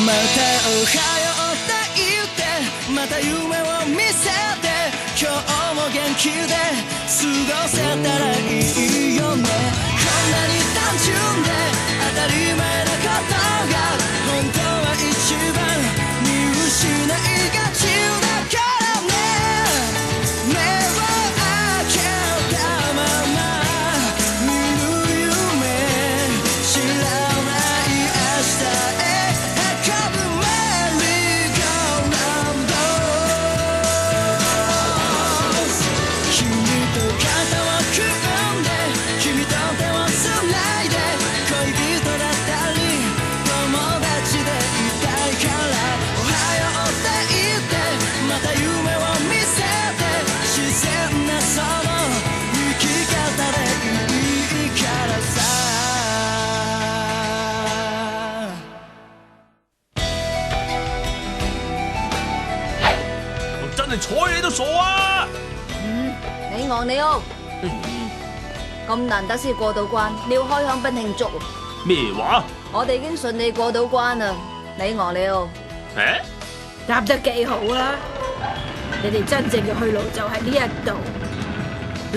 またおはようって言ってまた夢を見せて今日も元気で過ごせたらいいよねこんなに単純で当たり前なことが本当は一番見失いがちだからね目を開けたまま見る夢知らない明日へ運ぶメリーゴーラウンド君と肩を組んで君と手をつないで恋人だったり友達でいたいからおはようって言ってまた夢を見せて自然なその生き方でいいからさ我真係睬你都傻啊！你昂你屋，咁難得先過到關，你要開香檳慶祝。咩話？我哋已經順利過到關啦，你昂你屋。誒？答得幾好啦！你哋真正嘅去路就喺呢一度，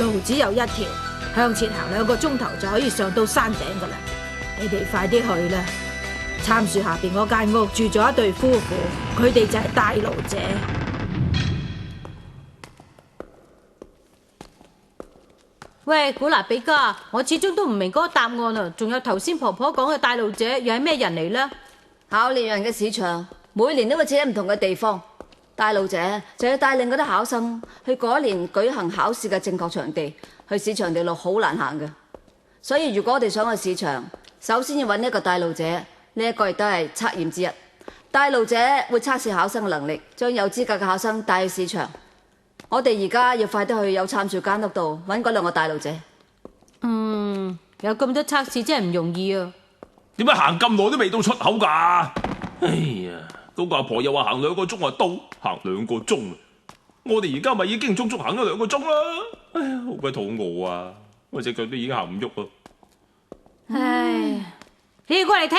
路只有一條，向前行2個鐘頭就可以上到山頂噶啦。你哋快啲去啦！杉樹下邊嗰間屋住咗一對夫婦，佢哋就係帶路者。喂，古娜比加，我始終都唔明嗰個答案啊！仲有頭先婆婆講嘅帶路者又係咩人嚟呢？考獵人嘅市場每年都會設喺唔同嘅地方，帶路者就要帶領嗰啲考生去嗰一年舉行考試嘅正確場地。去市場地路好難行嘅，所以如果我哋想去市場，首先要揾一個帶路者，呢一個亦都係測驗之一。帶路者會測試考生嘅能力，將有資格嘅考生帶去市場。我哋而家要快啲去有杉樹間屋度揾嗰2個帶路者。有咁多測試真係唔容易啊！點解行咁耐都未到出口㗎？哎呀，嗰個阿婆又話行2個鐘啊，到行2個鐘啊！我哋而家咪已經足足行咗2個鐘啦！哎呀，好鬼肚餓啊！我隻腳都已經行唔喐啊！唉，你哋過嚟睇下。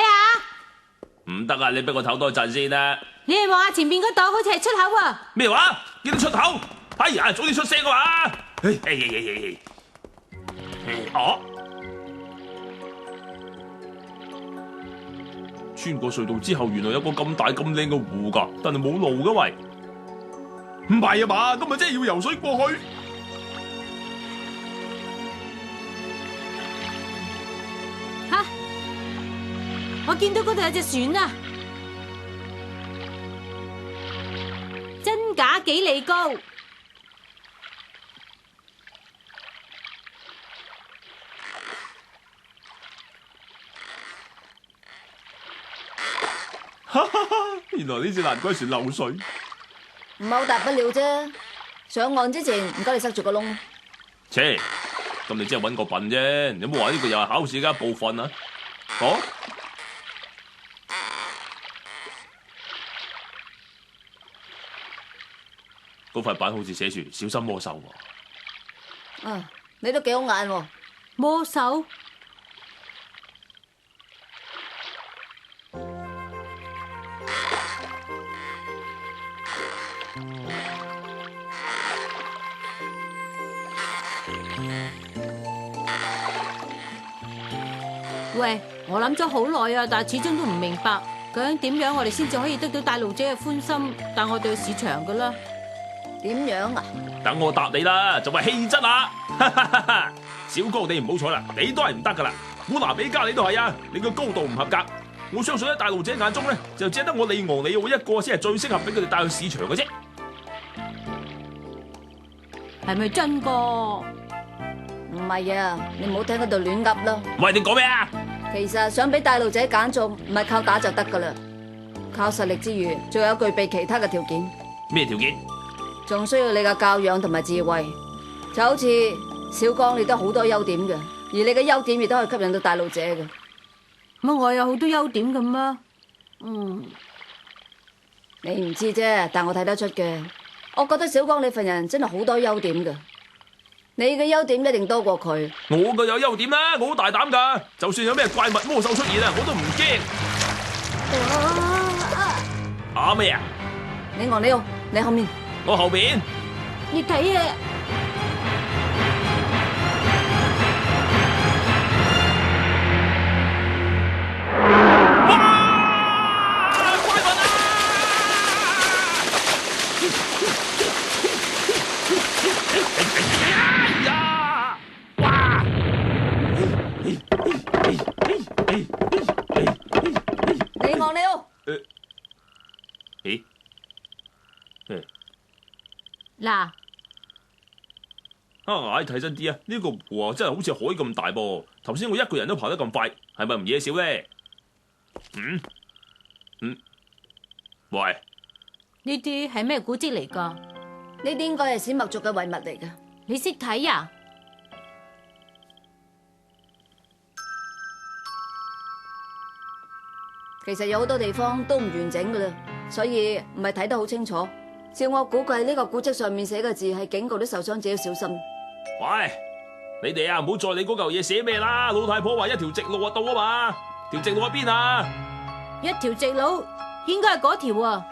唔得啊！你俾我唞多陣先啦。你哋望下前邊嗰度，好似係出口啊！咩話？見到出口？哎呀，早啲出聲啊嘛！哦，穿過隧道之後，原來有個咁大咁靚嘅湖㗎，但係冇路㗎喂。唔係啊嘛，咁咪真係要游水過去？吓！我見到嗰度有隻船啊！真假幾里高？原來呢隻爛鬼船漏水，唔係好大不了啫。上岸之前唔該你塞住個窿。切，咁你只係揾個笨啫，有冇話呢個又係考試嘅一部分啊？哦，嗰塊板好似寫住小心魔獸喎。啊，你都幾好眼喎。魔獸？喂，我諗咗好耐啊，但係始終都唔明白究竟點樣我哋先至可以得到帶路者嘅歡心，帶我哋去市場噶啦。點樣啊？等我答你啦，就係氣質啊！小哥你唔好彩啦，你都係唔得噶啦。古娜比加你都係啊，你個高度唔合格。我相信喺帶路者眼中咧，就只得我利昂里奧一個先係最適合俾佢哋帶去市場嘅啫。係咪真個？唔係啊，你唔好聽嗰度亂噏啦。喂，你講咩啊？其實想俾帶路者揀中，唔係靠打就得噶啦，靠實力之餘，仲有具備其他嘅條件。咩條件？仲需要你嘅教養同埋智慧。就好似小剛，你都好多優點嘅，而你嘅優點亦都可以吸引到帶路者嘅。乜我有好多優點咁咩？你唔知啫，但我睇得出嘅。我覺得小剛你份人真係好多優點嘅。你嘅優點一定多過佢。我嘅有優點啦，我好大膽噶，就算有咩怪物魔獸出現啊，我都唔驚。打咩啊？你昂你奧，你後面。我後邊。你睇啊！你昂你奧。嗱，睇真啲啊！呢個湖真係好似海咁大噃。頭先我一個人都爬得咁快，係咪唔嘢少咧？喂，呢啲係咩古蹟嚟噶？呢啲應該係史墨族嘅遺物嚟㗎。你識睇啊？其實有好多地方都唔完整㗎啦，所以唔係睇得好清楚。照我估計，呢個古蹟上面寫嘅字係警告啲受傷者要小心。喂，你哋啊，唔好再理嗰嚿嘢寫咩啦！老太婆話一條直路到啊嘛，條直路喺邊啊？一條直路，應該係嗰條啊！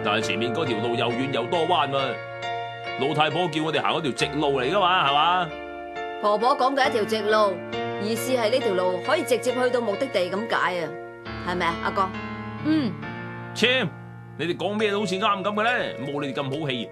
但係前面嗰條路又遠又多彎啊！老太婆叫我哋行嗰條直路嚟噶嘛，係嘛？婆婆講嘅一條直路，意思係呢條路可以直接去到目的地咁解啊，係咪啊，阿哥？簽，你哋講咩都好似啱咁嘅咧，冇你哋咁好氣。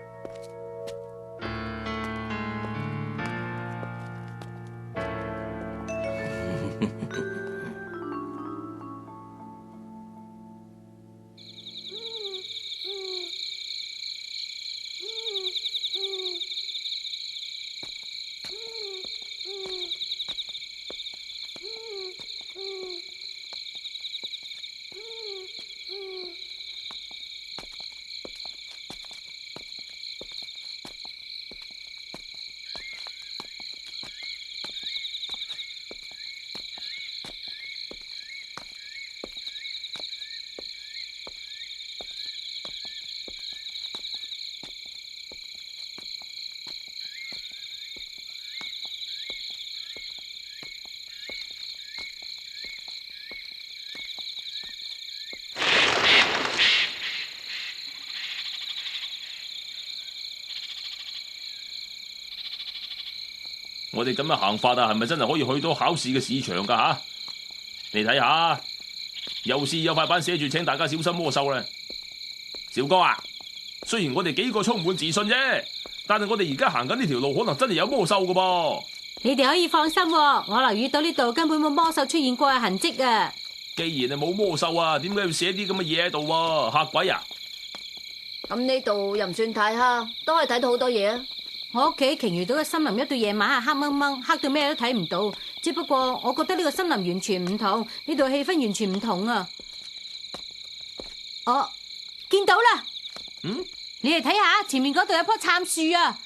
我哋咁樣行法啊，係咪真係可以去到考試嘅市場噶吓？你睇下，有塊板寫住請大家小心魔獸咧。小哥啊，雖然我哋幾個充滿自信啫，但係我哋而家行緊呢條路，可能真係有魔獸噶噃。你哋可以放心，我留意到呢度根本冇魔獸出現過嘅痕跡啊！既然係冇魔獸啊，點解要寫啲咁嘅嘢喺度？嚇鬼啊！咁呢度又唔算太黑，都可以睇到好多嘢啊！我屋企鯨魚島嘅森林一到夜晚係黑掹掹，黑到咩都睇唔到。只不過我覺得呢個森林完全唔同，呢度氣氛完全唔同啊！我見到啦，你哋睇下前面嗰度有棵杉樹啊！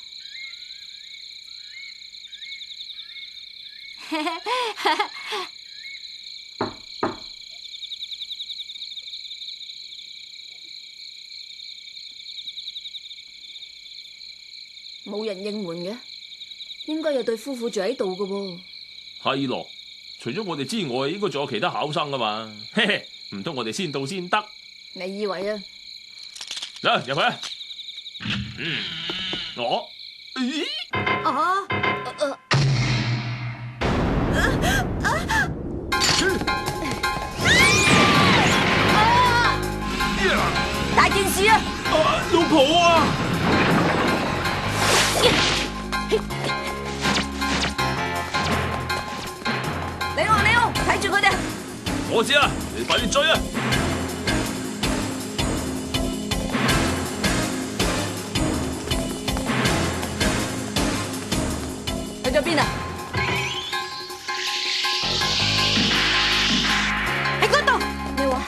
冇人應門嘅，應該有對夫婦住喺度嘅喎。係咯，除咗我哋之外，應該仲有其他考生噶嘛？嘿嘿，唔通我哋先到先得？你以為啊？嚟入去啊！我咦？大件事啊！老婆啊！你好，睇住佢哋。我知啦，你快啲追啊！去咗邊啊？喺嗰度。咩話？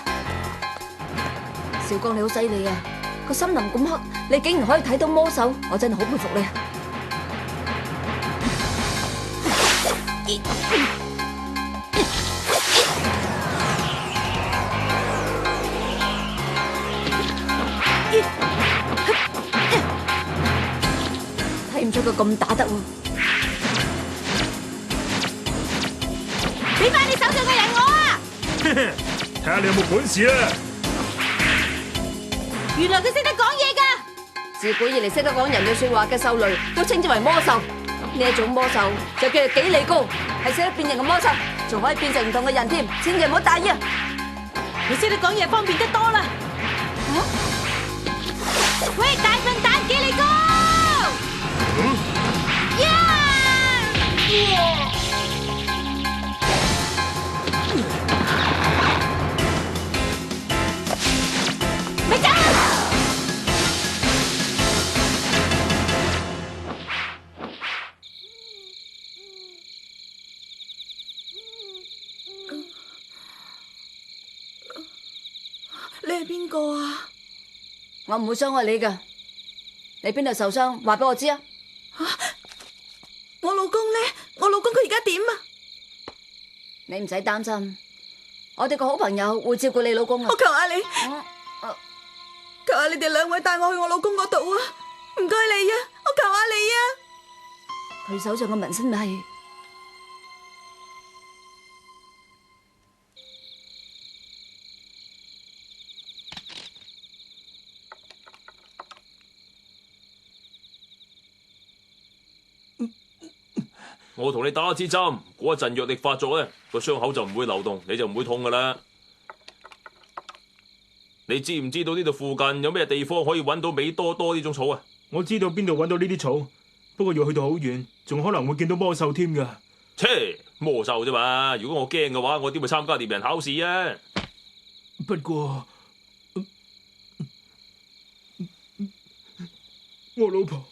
小剛你好犀利啊！個森林咁黑，你竟然可以睇到魔獸，我真係好佩服你啊！睇唔出佢佢咁打得喎。俾翻你手上嘅人我啊！睇下你有冇本事啦！原來佢識得講嘢㗎。自古以嚟識得講人類說話嘅獸類都稱之為魔獸。呢一種魔獸就叫做幾里高，係識得變形嘅魔獸，仲可以變成唔同嘅人添，千祈唔好大意啊！你識得講嘢方便得多啦。喂，大笨蛋幾里高！咪走！你係邊個啊？我唔會傷害你噶。你邊度受傷？話俾我知啊！我老公呢？我老公佢而家點啊？你唔使擔心，我哋個好朋友會照顧你老公啊！我求下你，求下你哋兩位帶我去我老公嗰度啊！唔該你啊！我求下你啊！佢手上嘅紋身咪係我同你打一支針，嗰一陣藥力發作咧，個傷口就唔會流動，你就唔會痛噶啦。你知唔知道呢度附近有咩地方可以揾到美多多呢種草啊？我知道邊度揾到呢啲草，不過要去到好遠，仲可能會見到魔獸添噶。切，魔獸啫嘛！如果我驚嘅話，我點會參加獵人考試啊？不過，我老婆。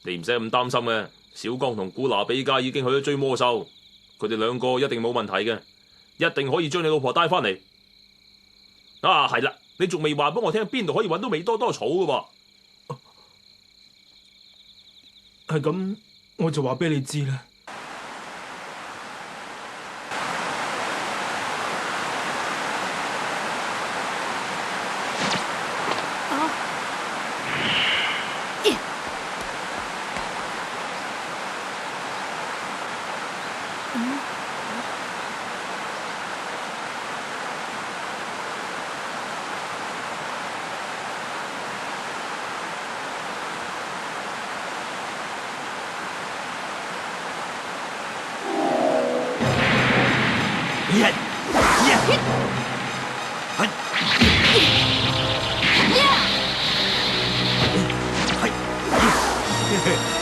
你唔使咁擔心嘅，小剛同古娜比加已經去咗追魔獸，佢哋兩個一定冇問題嘅，一定可以將你老婆帶翻嚟。啊，係啦，你仲未話俾我聽邊度可以揾到美多多草嘅喎？係咁，我就話俾你知啦。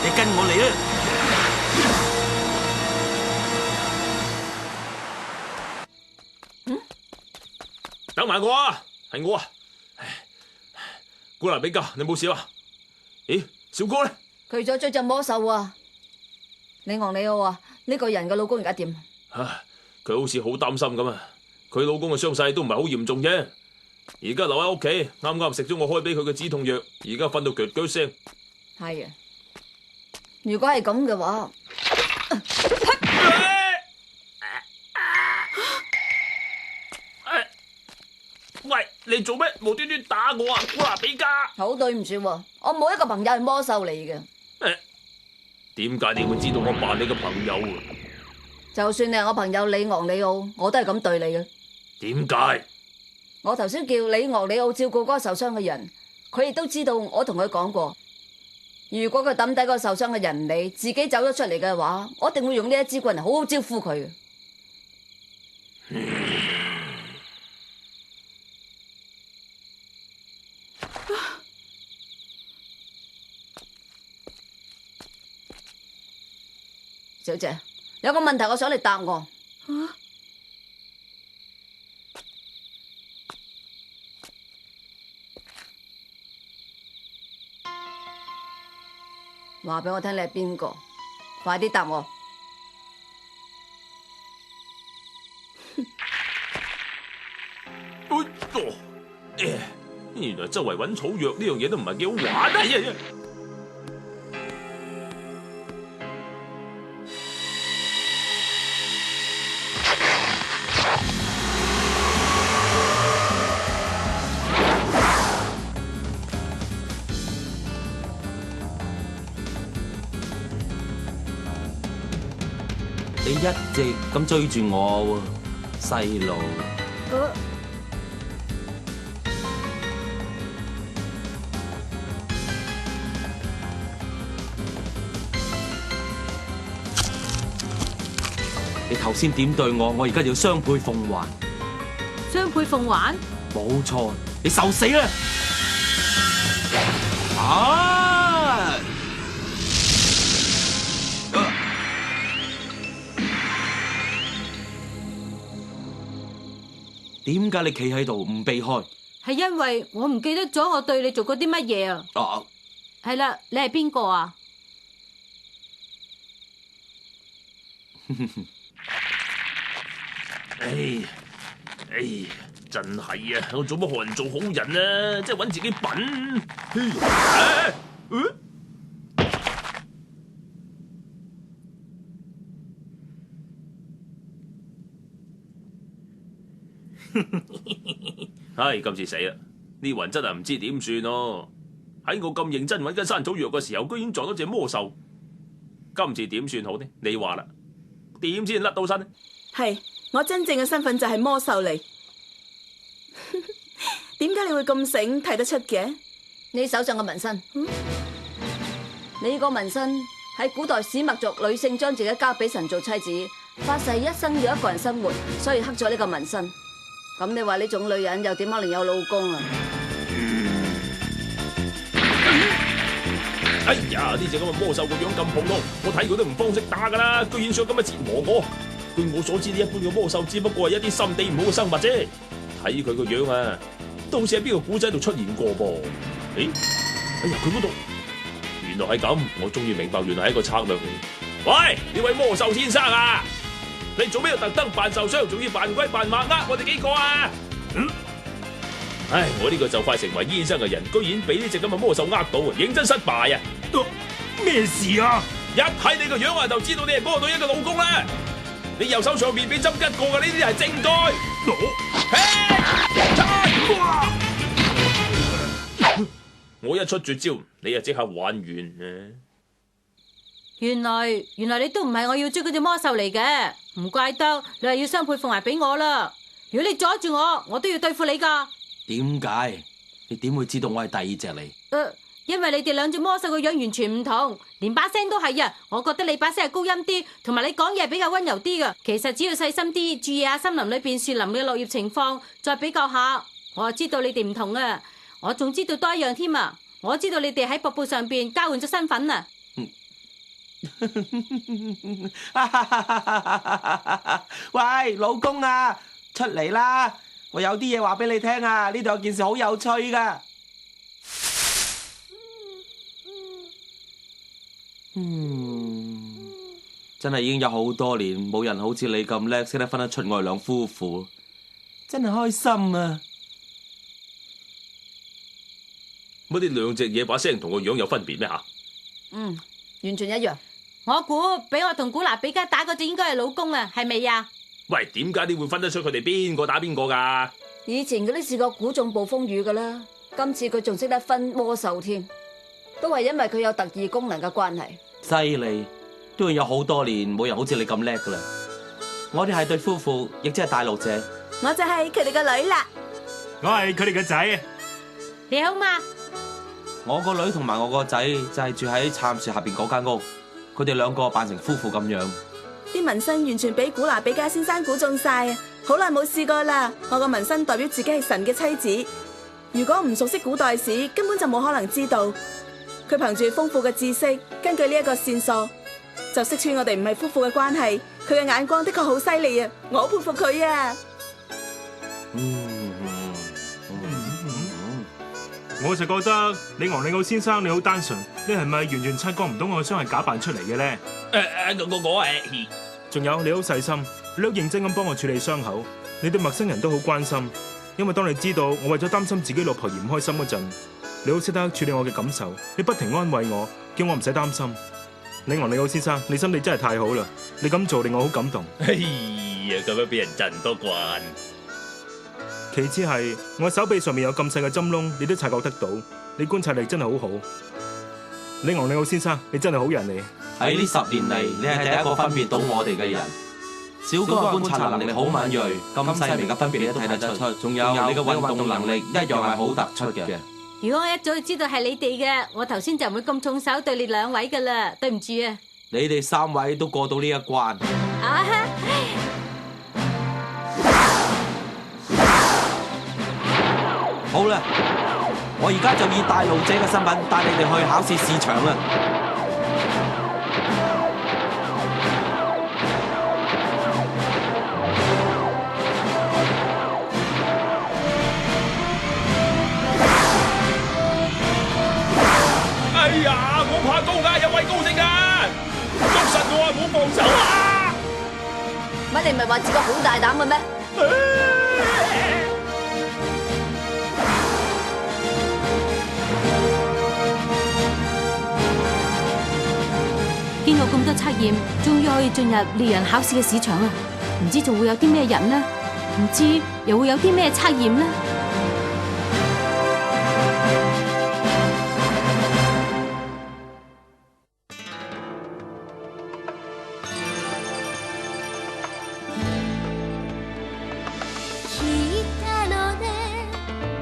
你跟我嚟啦！等埋我啊，係我啊！古娜比加，你冇事啊？咦，小哥咧？佢咗追隻魔獸啊！李昂里奧啊，呢個人嘅老公而家點？唉，佢好似好擔心咁啊！佢老公嘅傷勢都唔係好嚴重啫，而家留喺屋企，啱啱食咗我開俾佢嘅止痛藥，而家瞓到腳腳聲。係啊，如果係咁嘅話，喂，你做咩無端端打我啊？古娜比加，好對唔住喎，我冇一個朋友係魔獸嚟嘅。點解你會知道我扮你嘅朋友啊？就算你係我朋友李昂里奧，我都係咁對你嘅。點解？我頭先叫李昂里奧照顧嗰個受傷嘅人，佢亦都知道我同佢講過，如果佢抌低嗰個受傷嘅人唔理，自己走咗出嚟嘅話，我一定會用呢一支棍嚟好好招呼佢。小姐，有個問題我想你答我。話俾我聽你係邊個？快啲答我！原來周圍揾草藥呢樣嘢都唔係幾好玩啊！一直咁追住我喎，細路。你頭先點對我，我而家就要雙倍奉還。雙倍奉還？冇錯，你受死啦！啊！點解你企喺度唔避開？係因為我唔記得咗我對你做過啲乜嘢啊！係啦，你係邊個啊？真係啊！我做乜學人做好人啊？即係搵自己笨。唉，今次死啦！呢雲真係唔知點算咯。喺我咁認真搵緊山草藥嘅時候，居然撞到隻魔獸。今次點算好呢？你話啦，點先甩到身呢？係我真正嘅身份就係魔獸嚟。點解你會咁醒睇得出嘅？你手上嘅紋身，你個紋身喺古代史麥族女性將自己交俾神做妻子，發誓一生要一個人生活，所以刻咗呢個紋身。咁你話呢種女人又點可能有老公啊？哎呀！呢隻咁嘅魔獸個樣咁普通，我睇佢都唔方式打噶啦，居然想咁樣折磨我。據我所知，呢一般嘅魔獸只不過係一啲心地唔好嘅生物啫。睇佢個樣啊，都好似喺邊個古仔度出現過噃。哎呀，佢嗰度原來係咁，我終於明白，原來係一個策略嚟。喂，呢位魔獸先生啊，你做咩要特登扮受傷，仲要扮鬼扮馬呃我哋幾個啊？唉，我呢個就快成為醫生嘅人，居然俾呢隻咁嘅魔獸呃到，認真失敗啊！咩事啊？一睇你個樣啊，就知道你係嗰個女人嘅老公啦。你右手上面俾針吉過嘅呢啲係證據。我一出絕招，你就即刻玩完啊！原來你都唔係我要追嗰隻魔獸嚟嘅，唔怪得你係要雙倍奉還俾我啦。如果你阻住我，我都要對付你噶。點解？你點會知道我係第二隻嚟？因為你哋兩隻魔獸個樣完全唔同，連把聲都係啊！我覺得你把聲係高音啲，同埋你講嘢係比較溫柔啲噶。其實只要細心啲，注意下森林裏邊樹林嘅落葉情況，再比較下，我就知道你哋唔同啊！我仲知道多一樣添啊！我知道你哋喺瀑布上邊交換咗身份啊！喂，老公啊，出嚟啦！我有啲嘢話俾你聽啊！呢度有件事好有趣噶。真係已經有好多年冇人好似你咁叻，識得分得出我哋兩夫婦，真係開心啊！乜啲兩隻嘢把聲同個樣有分別咩吓？完全一樣。我估俾我同古拿比加打嗰隻應該係老公啊，係咪啊？喂，點解你會分得出佢哋邊個打邊個噶？以前嗰啲試過估中暴風雨噶啦，今次佢仲識得分魔獸添，都係因為佢有特異功能嘅關係。犀利，都有好多年冇人好似你咁叻噶啦。我哋係對夫婦，亦即係帶路者。我就係佢哋個女啦。我係佢哋嘅仔。你好嘛？我個女同埋我個仔就係住喺杉樹下邊嗰間屋，佢哋兩個扮成夫婦咁樣。啲紋身完全俾古拿比加先生估中晒啊！好耐冇試過啦。我個紋身代表自己係神嘅妻子。如果唔熟悉古代史，根本就冇可能知道。佢憑住豐富嘅知識，根據呢一個線索，就識穿我哋唔係夫婦嘅關係。佢嘅眼光的確好犀利啊！我好佩服佢啊！我就覺得李昂李奧先生你好單純，你係咪完全察覺唔到我嘅傷係假扮出嚟嘅咧？仲有你好細心，你好認真咁幫我處理傷口，你對陌生人都好關心。因為當你知道我為咗擔心自己老婆而唔開心嗰陣，你好識得處理我嘅感受，你不停安慰我，叫我唔使擔心。李昂李奧先生，你心地真係太好啦！你咁做令我好感動。哎呀，咁樣俾人震多慣。其次係我手臂上面有咁細嘅針窿，你都察覺得到，你觀察力真係好好。李昂李奧先生，你真係好人嚟。喺呢10年嚟，你係第一個分辨到我哋嘅人。小哥嘅觀察能力好敏鋭，咁細微嘅分別你都睇得出。仲有你嘅運動能力一樣係好突出嘅。如果我一早就知道係你哋嘅，我頭先就唔會咁重手對你兩位噶啦，對唔住啊！你哋3位都過到呢一關。啊哈！好啦，我而家就以帶路者嘅身份帶你哋去考試試場啦。哎呀，我怕高噶，有畏高症噶，捉實我啊，唔好放手啊！乜你唔係話自己好大膽嘅咩？經過咁多測驗，終於可以進入獵人考試嘅市場啦！唔知仲會有啲咩人呢？唔知又會有啲咩測驗呢？聞いたのね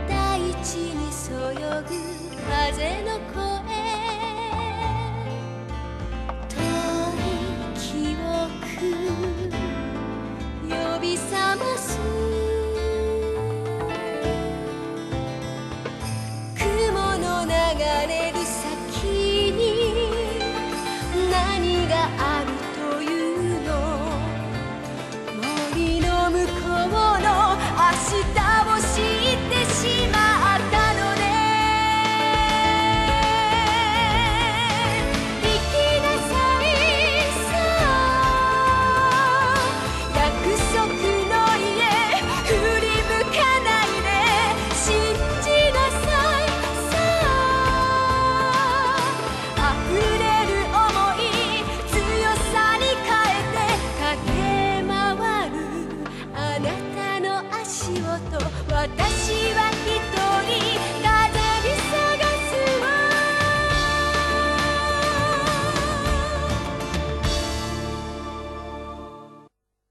大地にそよぐ風の声